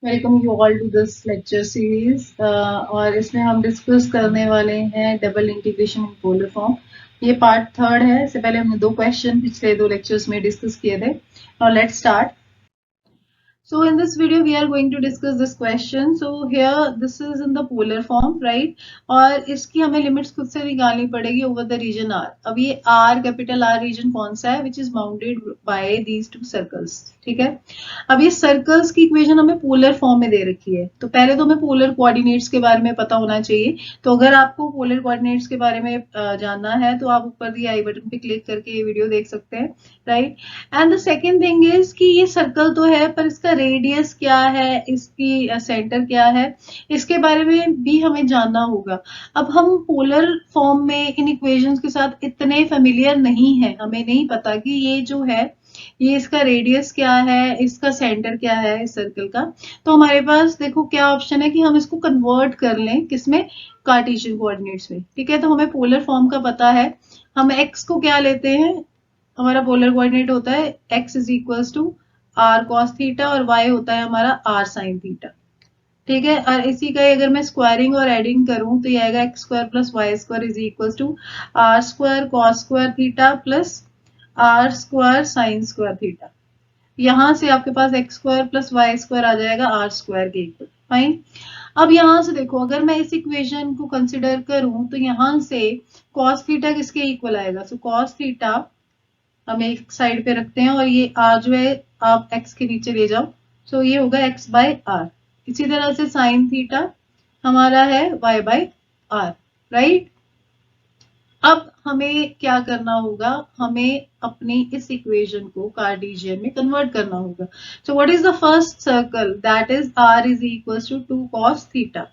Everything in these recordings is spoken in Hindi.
Welcome you all to this lecture series और इसमें हम डिस्कस करने वाले हैं double integration in polar form. ये पार्ट थर्ड है। इससे पहले हमने दो क्वेश्चन पिछले दो लेक्चर्स में डिस्कस किए थे। Now let's start. So in this video we are going to discuss this question. So here this is in the polar form, right? और इसकी हमें लिमिट्स खुद से निकालनी पड़ेगी ओवर द रीजन R। अब ये R कैपिटल R रीजन कौन सा है which is bounded by these two circles. ठीक है, अब ये सर्कल्स की इक्वेशन हमें पोलर फॉर्म में दे रखी है, तो पहले तो हमें पोलर कोऑर्डिनेट्स के बारे में पता होना चाहिए। तो अगर आपको पोलर कोऑर्डिनेट्स के बारे में जानना है तो आप ऊपर दिए आई बटन पे क्लिक करके ये वीडियो देख सकते हैं, right. And the second thing is कि ये सर्कल तो है पर इसका रेडियस क्या है, इसकी सेंटर क्या है, इसके बारे में भी हमें जानना होगा। अब हम पोलर फॉर्म में इन इक्वेशंस के साथ इतने फेमिलियर नहीं है, हमें नहीं पता कि ये जो है ये इसका रेडियस क्या है, इसका सेंटर क्या है इस सर्कल का। तो हमारे पास देखो क्या ऑप्शन है कि हम इसको कन्वर्ट कर लें किसमें, कार्टेशियन कोऑर्डिनेट्स में। ठीक है, तो हमें पोलर फॉर्म का पता है। हम एक्स को क्या लेते हैं, हमारा पोलर कोऑर्डिनेट होता है x is equals to r cos theta और y होता है हमारा आर साइन थीटा। ठीक है, और इसी का अगर मैं स्क्वायरिंग और एडिंग करूं तो ये आएगा x square plus y square is equals to r square cos square theta plus r square sine square theta. यहां से आपके पास x square plus y square आ जाएगा आर स्क्वायर के इक्वल। फाइन। अब यहां से देखो अगर मैं इस इक्वेशन को कंसिडर करूं तो यहां से कॉस थीटा किसके इक्वल आएगा, सो कॉस थीटा हम एक साइड पे रखते हैं और ये आर जो है आप एक्स के नीचे ले जाओ, सो ये होगा एक्स बाय आर। इसी तरह से साइन थीटा हमारा है वाई बाय आर, राइट। अब हमें क्या करना होगा, हमें अपनी इस इक्वेशन को कार्टेशियन में कन्वर्ट करना होगा। So what is the first circle, that is r is equal to 2 cos theta.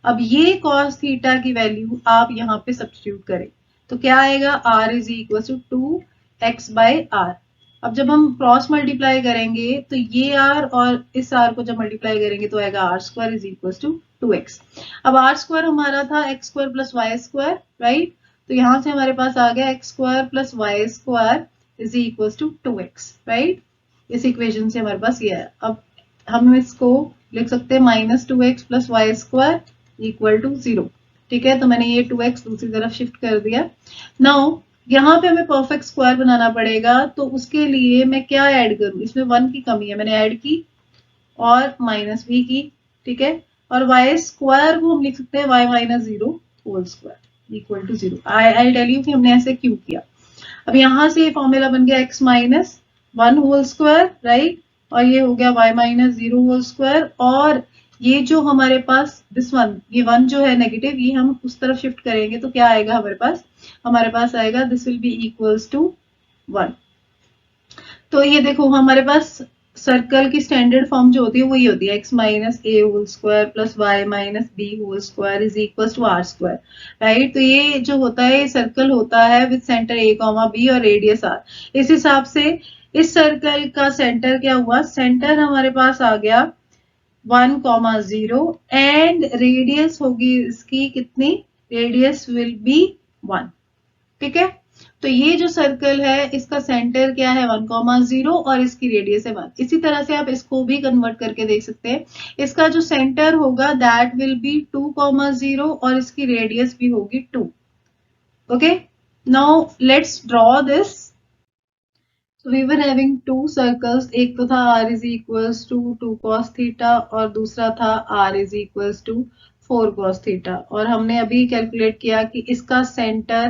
अब ये cos थीटा की वैल्यू आप यहाँ पे सब्स्टिट्यूट करें तो क्या आएगा, r is equal to 2x by r. अब जब हम क्रॉस मल्टीप्लाई करेंगे तो ये r और इस r को जब मल्टीप्लाई करेंगे तो आएगा r square is equal to 2x। अब r स्क्वायर हमारा था x square plus y square, right. तो यहां से हमारे पास आ गया x square plus y square is equal to 2x, right. इस इक्वेशन से हमारे पास ये है। अब हम इसको लिख सकते हैं minus 2x plus y square equal to 0। ठीक है, तो मैंने ये 2x दूसरी तरफ शिफ्ट कर दिया। नाउ यहाँ पे हमें परफेक्ट स्क्वायर बनाना पड़ेगा, तो उसके लिए मैं क्या ऐड करूं, इसमें 1 की कमी है, मैंने ऐड की और माइनस भी की। ठीक है, और वाई स्क्वायर को हम लिख सकते हैं y minus 0 whole square equal to 0। I tell you कि हमने ऐसे क्यों किया। अब यहां से फॉर्मूला बन गया x minus 1 whole square, right, और ये हो गया y माइनस 0 होल स्क्वायर। और ये जो हमारे पास दिस वन, ये वन जो है नेगेटिव, ये हम उस तरफ शिफ्ट करेंगे तो क्या आएगा हमारे पास आएगा this will be equals to 1। तो ये देखो हमारे पास सर्कल की स्टैंडर्ड फॉर्म जो होती है वही होती है x minus a whole square plus y minus b whole square is equal to r square, right. तो ये जो होता है सर्कल होता है with centre a comma b और रेडियस आर। इस हिसाब से इस सर्कल का सेंटर क्या हुआ, सेंटर हमारे पास आ गया 1,0 एंड रेडियस होगी इसकी कितनी, रेडियस विल बी 1। ठीक है, तो ये जो सर्कल है इसका सेंटर क्या है 1,0 और इसकी रेडियस है 1। इसी तरह से आप इसको भी कन्वर्ट करके देख सकते हैं। इसका जो सेंटर होगा दैट विल बी 2,0 और इसकी रेडियस भी होगी 2। Okay, now let's draw this. So we were having two circles, एक तो था r is equals to 2 cos theta और दूसरा था r is equals to 4 cos theta। और हमने अभी कैलकुलेट किया कि इसका सेंटर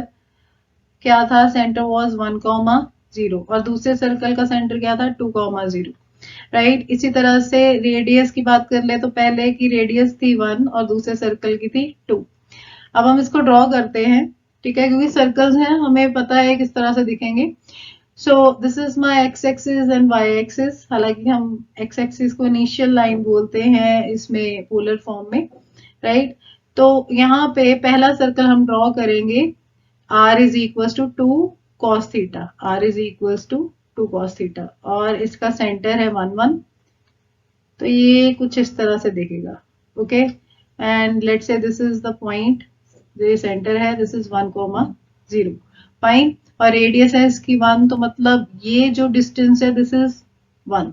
क्या था, सेंटर वॉज 1,0 और दूसरे सर्कल का सेंटर क्या था 2,0, राइट। इसी तरह से रेडियस की बात कर ले तो पहले की रेडियस थी 1 और दूसरे सर्कल की थी 2। अब हम इसको ड्रॉ करते हैं, ठीक है, क्योंकि सर्कल्स हैं हमें पता है किस तरह से दिखेंगे। So this is my x axis and y axis. हालांकि हम एक्स एक्सिस को इनिशियल लाइन बोलते हैं इसमें पोलर फॉर्म में, राइट। तो यहाँ पे पहला सर्कल हम ड्रॉ करेंगे r is equal to 2 cos theta, r is equal to 2 cos theta और इसका सेंटर है 1 1। तो ये कुछ इस तरह से दिखेगा, okay. And let's say this is the point, ये सेंटर है, दिस इज 1,0, फाइन। और रेडियस है इसकी 1, तो मतलब ये जो डिस्टेंस है दिस इज 1,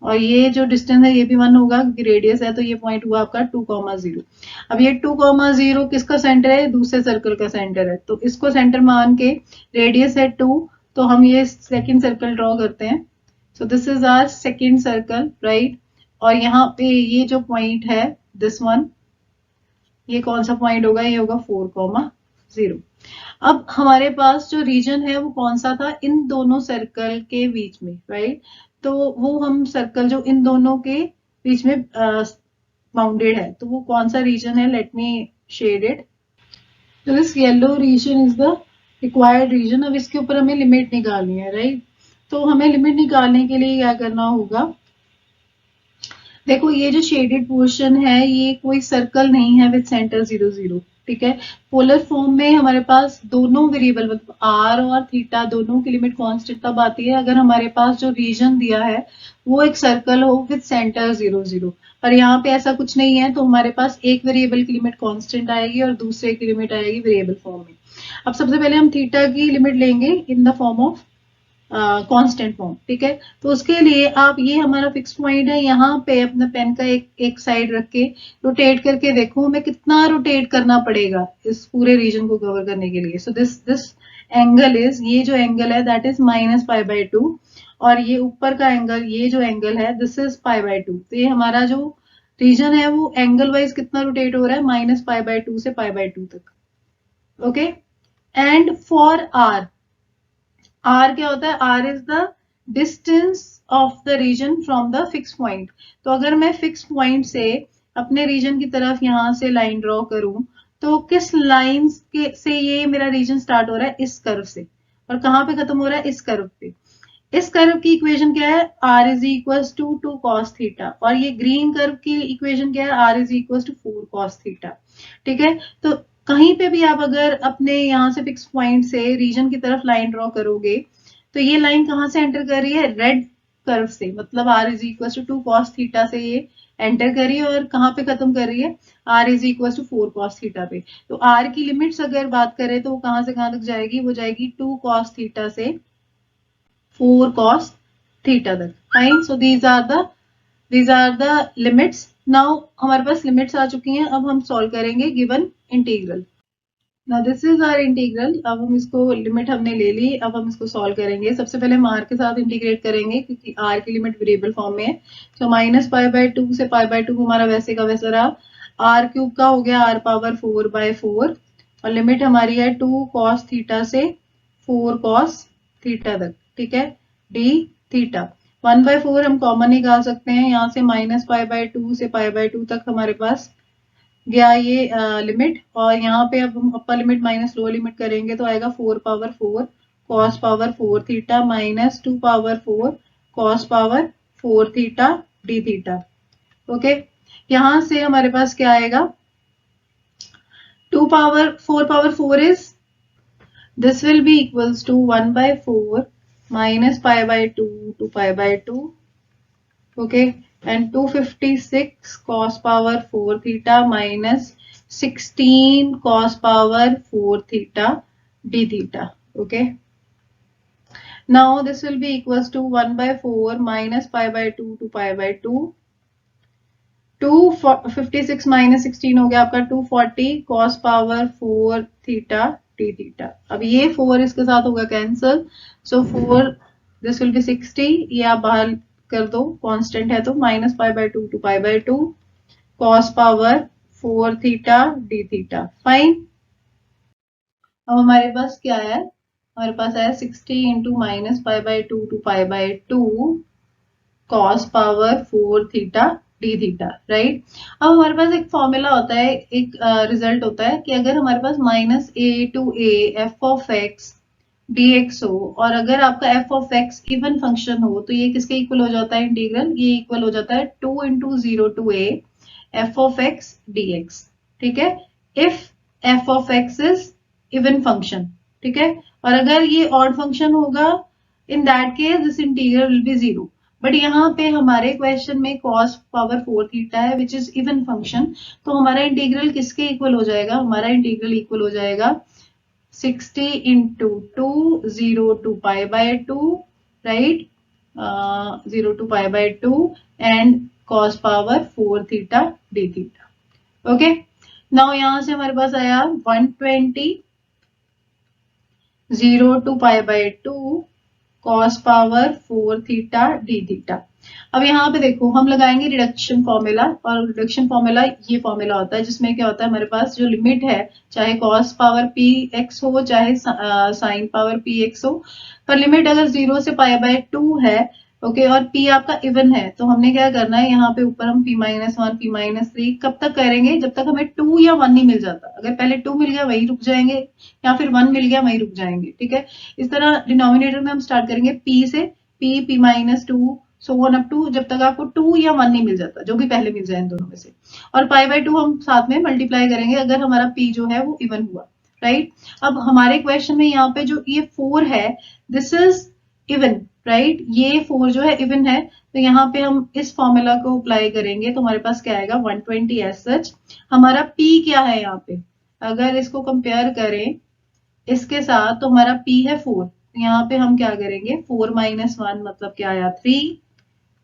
और ये जो डिस्टेंस है ये भी 1 होगा क्योंकि रेडियस है, तो ये पॉइंट हुआ आपका 2,0। अब ये 2,0 किसका सेंटर है? दूसरे सर्कल का सेंटर है, तो इसको सेंटर मान के रेडियस है 2, तो हम ये सेकंड सर्कल ड्रॉ करते हैं। So this is our second circle, right. और यहाँ पे ये जो पॉइंट है दिस वन, ये कौन सा पॉइंट होगा? ये होगा 4,0। अब हमारे पास जो रीजन है वो कौन सा था? इन दोनों सर्कल के बीच में, राइट। तो वो हम सर्कल जो इन दोनों के बीच में बाउंडेड है, तो वो कौन सा रीजन है? Let me shade it. तो this yellow region is the required region. अब इसके ऊपर हमें लिमिट निकालनी है, राइट। तो हमें लिमिट निकालने के लिए क्या करना होगा? देखो ये जो शेडेड पोर्शन है ये कोई सर्कल नहीं है विद सेंटर 0, 0, ठीक है। पोलर फॉर्म में हमारे पास दोनों वेरिएबल मतलब आर और थीटा दोनों की लिमिट कांस्टेंट तब आती है अगर हमारे पास जो रीजन दिया है वो एक सर्कल हो विद सेंटर 0, 0। पर यहाँ पे ऐसा कुछ नहीं है, तो हमारे पास एक वेरिएबल की लिमिट कांस्टेंट आएगी और दूसरे की लिमिट आएगी वेरिएबल फॉर्म में। अब सबसे पहले हम थीटा की लिमिट लेंगे in the form of constant form, ठीक है। तो उसके लिए आप ये हमारा फिक्स पॉइंट है, यहाँ पे अपने पेन का एक साइड रख के रोटेट करके देखो हमें कितना रोटेट करना पड़ेगा इस पूरे रीजन को कवर करने के लिए। सो दिस एंगल इज, ये जो एंगल है दैट इज -π/2, और ये ऊपर का एंगल, ये जो एंगल है दिस इज π/2। तो ये हमारा जो रीजन है वो एंगल वाइज कितना रोटेट हो रहा है? -π/2 से π/2 तक, okay. And for r, r क्या होता है? R is the distance of the region from the fix point. तो अगर मैं फिक्स पॉइंट से अपने रीजन की तरफ यहां से लाइन ड्रॉ करूं, तो किस लाइन के से ये मेरा रीजन स्टार्ट हो रहा है? इस कर्व से। और कहां पे खत्म हो रहा है? इस कर्व पे। इस कर्व की इक्वेशन क्या है? R is equal to 2 cos theta. और ये ग्रीन कर्व की इक्वेशन क्या है? R is equal to 4 cos theta, ठीक है। तो कहीं पे भी आप अगर अपने यहाँ से फिक्स पॉइंट से रीजन की तरफ लाइन ड्रॉ करोगे, तो ये लाइन कहाँ से एंटर कर रही है? रेड कर्व से, मतलब r is equal to 2 cos theta से ये एंटर कर रही है और कहाँ पे खत्म कर रही है? R is equal to 4 cos theta पे। तो आर की लिमिट्स अगर बात करें तो वो कहाँ से कहाँ तक जाएगी? वो जाएगी 2 cos थीटा से 4 cos थीटा तक, fine. So these are the limits। Now हमारे पास लिमिट्स आ चुकी हैं, अब हम सॉल्व करेंगे given integral. Now this is our integral. अब हम इसको लिमिट हमने ले ली, अब हम इसको सॉल्व करेंगे। सबसे पहले हम आर के साथ इंटीग्रेट करेंगे क्योंकि आर की लिमिट वेरिएबल फॉर्म में है। तो -π/2 से π/2 हमारा वैसे का वैसा रहा। आर क्यूब का हो गया r पावर 4/4 और लिमिट हमारी है 2 cos थीटा से 4 cos थीटा तक, ठीक है। डी थीटा 1/4 हम कॉमन निकाल सकते हैं, यहाँ से -π/2 से π/2 तक हमारे पास गया ये लिमिट। और यहाँ पे अब हम upper limit minus lower limit करेंगे तो आएगा 4 power 4 cos power 4 theta minus 2 power 4 cos power 4 theta d theta, okay. यहाँ से हमारे पास क्या आएगा? 4 power 4 is, this will be equals to 1/4 minus π/2 to π/2, okay, and 256 cos power 4 theta minus 16 cos power 4 theta d theta, okay. Now this will be equals to 1/4 minus π/2 to π/2, 256 minus 16 हो गया आपका 240 cos power 4 theta d theta. अब ये 4 इसके साथ होगा cancel, so 4 this will B 60, ये आप बाहर कर दो, कांस्टेंट है तो -π/2 to π/2 cos power 4 theta d theta, fine. अब हमारे पास क्या है? हमारे पास है 60 into -π/2 to π/2 cos power 4 theta d theta, right. अब हमारे पास एक फॉर्मूला होता है, एक रिजल्ट होता है कि अगर हमारे पास -a to a f of x dx हो और अगर आपका f of x even function हो तो ये किसके इक्वल हो जाता है इंटीग्रल? ये इक्वल हो जाता है 2 into 0 to a f of x dx, ठीक है। If f of x is even function, ठीक है। और अगर ये ऑड फंक्शन होगा in that case this integral will be 0। But यहाँ पे हमारे क्वेश्चन में cos पावर 4 थीटा है विच इज इवन फंक्शन, तो हमारा इंटीग्रल किसके इक्वल हो जाएगा? हमारा इंटीग्रल इक्वल हो जाएगा 60 into 2 0 to π/2, right, 0 to pi by 2 and cos power 4 theta d theta। Okay, now यहां से हमारे पास आया 120 0 to pi by 2 cos power 4 theta d theta. अब यहाँ पे देखो हम लगाएंगे रिडक्शन फॉर्मूला, और रिडक्शन फॉर्मूला ये फॉर्मूला होता है जिसमें क्या होता है हमारे पास जो लिमिट है, चाहे cos पावर p x हो चाहे sin पावर p x हो, पर लिमिट अगर 0 से पाई बाय 2 है, ओके, और p आपका इवन है, तो हमने क्या करना है यहाँ पे ऊपर हम p-1 p-3 कब तक करेंगे, जब तक हमें 2 या 1 नहीं मिल जाता। अगर पहले 2 मिल गया वहीं रुक जाएंगे, या फिर 1 मिल गया वहीं रुक जाएंगे, ठीक है। इस तरह डिनोमिनेटर में हम स्टार्ट करेंगे p से, p p-2 so one up to, जब तक आपको 2 या 1 नहीं मिल जाता, जो भी पहले मिल जाए इन दोनों में से। और पाई बाय 2 हम साथ में मल्टीप्लाई करेंगे अगर हमारा p जो है वो इवन हुआ, राइट। अब हमारे क्वेश्चन में यहाँ पे जो ये 4 है दिस इज इवन, राइट, ये 4 जो है इवन है, तो यहाँ पे हम इस फॉर्मूला को अप्लाई करेंगे तो हमारे पास क्या आएगा 120 एज सच। हमारा p क्या है यहाँ पे, अगर इसको कंपेयर करें इसके साथ तो हमारा p है 4, यहाँ पे हम क्या करेंगे 4 माइनस 1 मतलब क्या आया 3,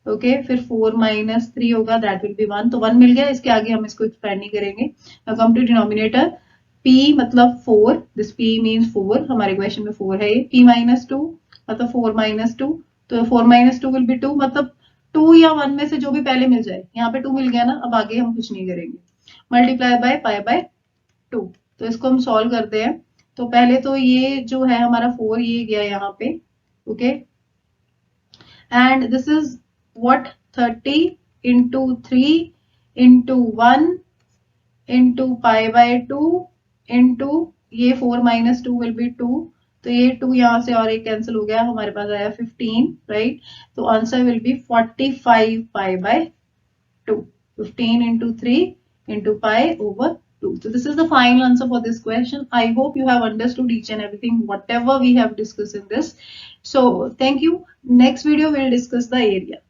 ओके, फिर 4 माइनस 3 होगा दैट विल बी 1, तो 1 मिल गया, इसके आगे हम इसको एक्सपेंड नहीं करेंगे। Now come to denominator, p मतलब 4, दिस p मींस 4, हमारे क्वेश्चन में 4 है ये, p माइनस 2 मतलब 4 माइनस 2, तो 4 माइनस 2 विल बी 2, मतलब 2 या 1 में से जो भी पहले मिल जाए, यहाँ पे 2 मिल गया ना, अब आगे हम कुछ नहीं करेंगे, मल्टीप्लाई बाय पाई बाय 2। तो इसको हम सॉल्व करते हैं, तो पहले तो ये जो है हमारा 4 ये गया यहाँ पे, okay, and this is what 30 into 3 into 1 into pi by 2 into ये 4 minus 2 will be 2, तो ये 2 यहाँ से और एक कैंसिल हो गया, हमारे पास आया 15, राइट। तो answer will be 45 pi by 2, 15 into 3 into pi over 2. So this is the final answer for this question. I hope you have understood each and everything whatever we have discussed in this. So thank you. Next video we'll discuss the area.